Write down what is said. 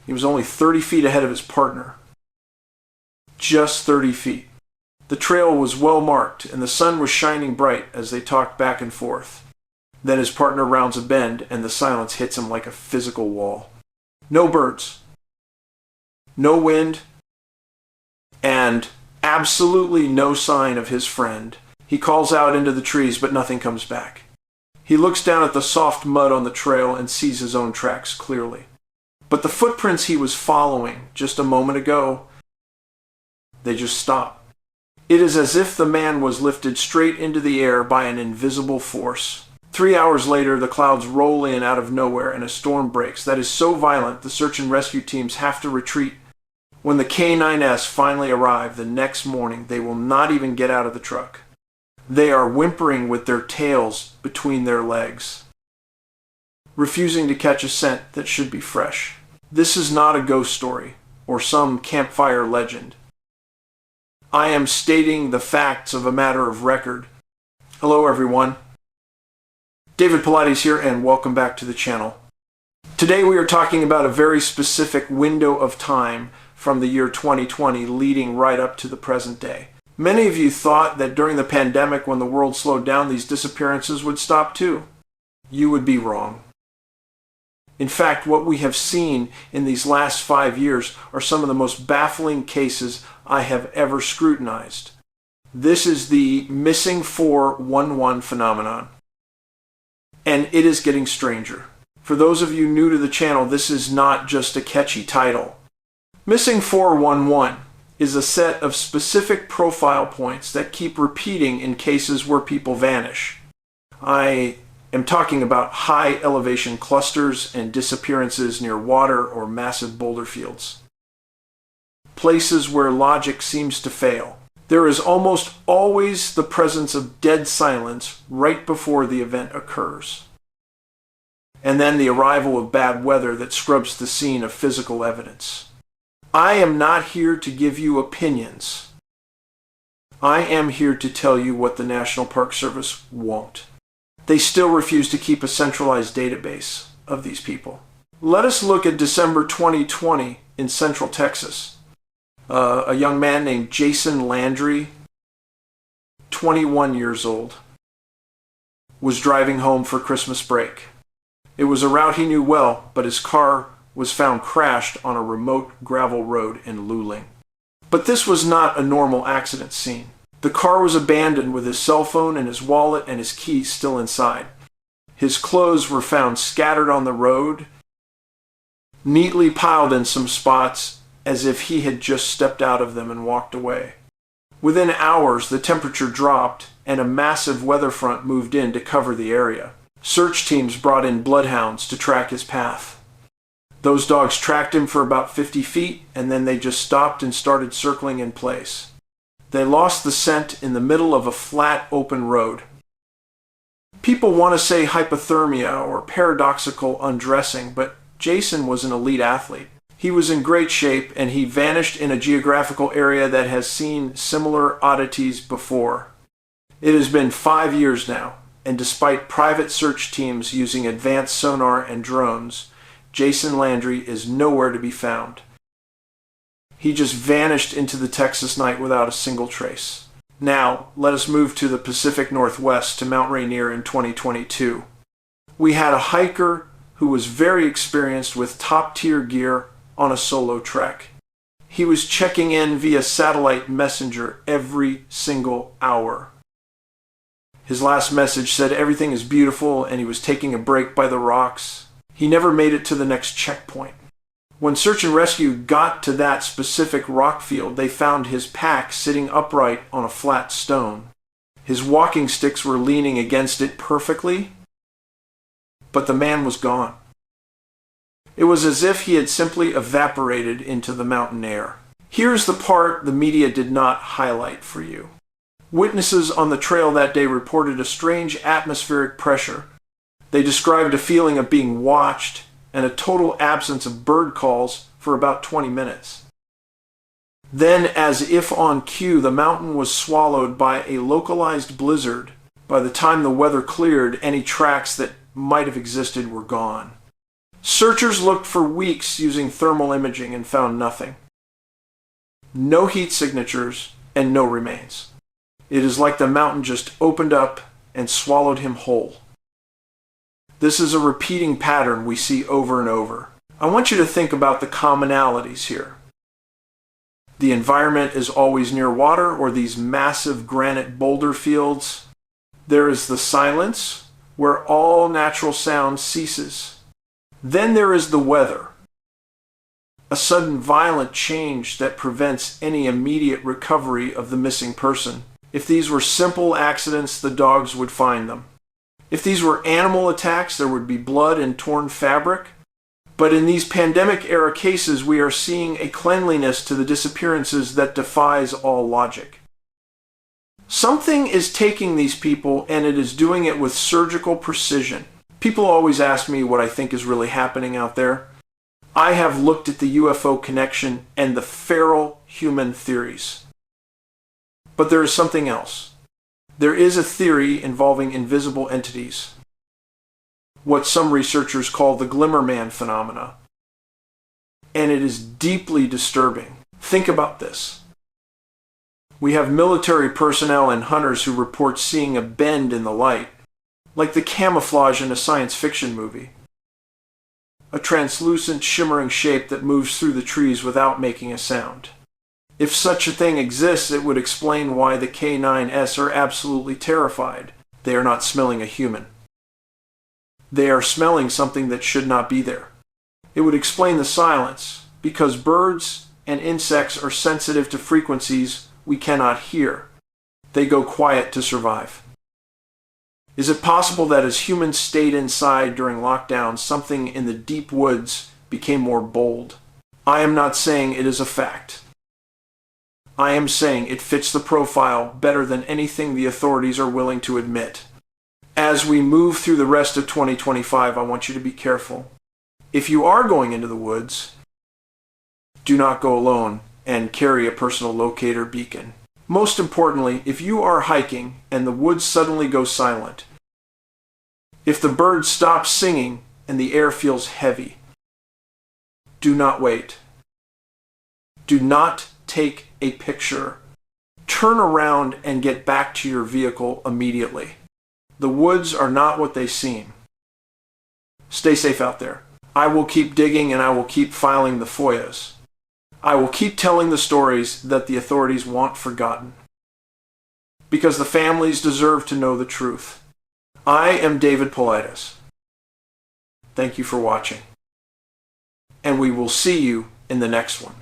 He was only 30 feet ahead of his partner. Just 30 feet. The trail was well marked, and the sun was shining bright as they talked back and forth. Then his partner rounds a bend, and the silence hits him like a physical wall. No birds. No wind. And absolutely no sign of his friend. He calls out into the trees, but nothing comes back. He looks down at the soft mud on the trail and sees his own tracks clearly. But the footprints he was following just a moment ago, they just stop. It is as if the man was lifted straight into the air by an invisible force. 3 hours later, the clouds roll in out of nowhere and a storm breaks that is so violent the search and rescue teams have to retreat. When the K9S finally arrive the next morning, they will not even get out of the truck. They are whimpering with their tails between their legs, refusing to catch a scent that should be fresh. This is not a ghost story or some campfire legend. I am stating the facts of a matter of record. Hello everyone. David Paulides here, and welcome back to the channel. Today we are talking about a very specific window of time from the year 2020 leading right up to the present day. Many of you thought that during the pandemic, when the world slowed down, these disappearances would stop too. You would be wrong. In fact, what we have seen in these last 5 years are some of the most baffling cases I have ever scrutinized. This is the missing 411 phenomenon. And it is getting stranger. For those of you new to the channel, this is not just a catchy title. Missing 411 is a set of specific profile points that keep repeating in cases where people vanish. I am talking about high elevation clusters and disappearances near water or massive boulder fields. Places where logic seems to fail. There is almost always the presence of dead silence right before the event occurs. And then the arrival of bad weather that scrubs the scene of physical evidence. I am not here to give you opinions. I am here to tell you what the National Park Service won't. They still refuse to keep a centralized database of these people. Let us look at December 2020 in Central Texas. A young man named Jason Landry, 21 years old, was driving home for Christmas break. It was a route he knew well, but his car was found crashed on a remote gravel road in Luling. But this was not a normal accident scene. The car was abandoned with his cell phone and his wallet and his keys still inside. His clothes were found scattered on the road, neatly piled in some spots as if he had just stepped out of them and walked away. Within hours, the temperature dropped and a massive weather front moved in to cover the area. Search teams brought in bloodhounds to track his path. Those dogs tracked him for about 50 feet, and then they just stopped and started circling in place. They lost the scent in the middle of a flat, open road. People want to say hypothermia or paradoxical undressing, but Jason was an elite athlete. He was in great shape, and he vanished in a geographical area that has seen similar oddities before. It has been 5 years now, and despite private search teams using advanced sonar and drones, Jason Landry is nowhere to be found. He just vanished into the Texas night without a single trace. Now, let us move to the Pacific Northwest to Mount Rainier in 2022. We had a hiker who was very experienced with top-tier gear on a solo trek. He was checking in via satellite messenger every single hour. His last message said everything is beautiful and he was taking a break by the rocks. He never made it to the next checkpoint. When search and rescue got to that specific rock field, they found his pack sitting upright on a flat stone. His walking sticks were leaning against it perfectly, but the man was gone. It was as if he had simply evaporated into the mountain air. Here's the part the media did not highlight for you. Witnesses on the trail that day reported a strange atmospheric pressure. They described a feeling of being watched and a total absence of bird calls for about 20 minutes. Then, as if on cue, the mountain was swallowed by a localized blizzard. By the time the weather cleared, any tracks that might have existed were gone. Searchers looked for weeks using thermal imaging and found nothing. No heat signatures and no remains. It is like the mountain just opened up and swallowed him whole. This is a repeating pattern we see over and over. I want you to think about the commonalities here. The environment is always near water or these massive granite boulder fields. There is the silence, where all natural sound ceases. Then there is the weather, a sudden violent change that prevents any immediate recovery of the missing person. If these were simple accidents, the dogs would find them. If these were animal attacks, there would be blood and torn fabric. But in these pandemic-era cases, we are seeing a cleanliness to the disappearances that defies all logic. Something is taking these people, and it is doing it with surgical precision. People always ask me what I think is really happening out there. I have looked at the UFO connection and the feral human theories. But there is something else. There is a theory involving invisible entities, what some researchers call the Glimmer Man phenomena. And it is deeply disturbing. Think about this. We have military personnel and hunters who report seeing a bend in the light, like the camouflage in a science fiction movie. A translucent, shimmering shape that moves through the trees without making a sound. If such a thing exists, it would explain why the K9s are absolutely terrified. They are not smelling a human. They are smelling something that should not be there. It would explain the silence, because birds and insects are sensitive to frequencies we cannot hear. They go quiet to survive. Is it possible that as humans stayed inside during lockdown, something in the deep woods became more bold? I am not saying it is a fact. I am saying it fits the profile better than anything the authorities are willing to admit. As we move through the rest of 2025, I want you to be careful. If you are going into the woods, do not go alone and carry a personal locator beacon. Most importantly, if you are hiking and the woods suddenly go silent, if the birds stop singing and the air feels heavy, do not wait. Do not take a picture. Turn around and get back to your vehicle immediately. The woods are not what they seem. Stay safe out there. I will keep digging and I will keep filing the FOIAs. I will keep telling the stories that the authorities want forgotten. Because the families deserve to know the truth. I am David Paulides. Thank you for watching. And we will see you in the next one.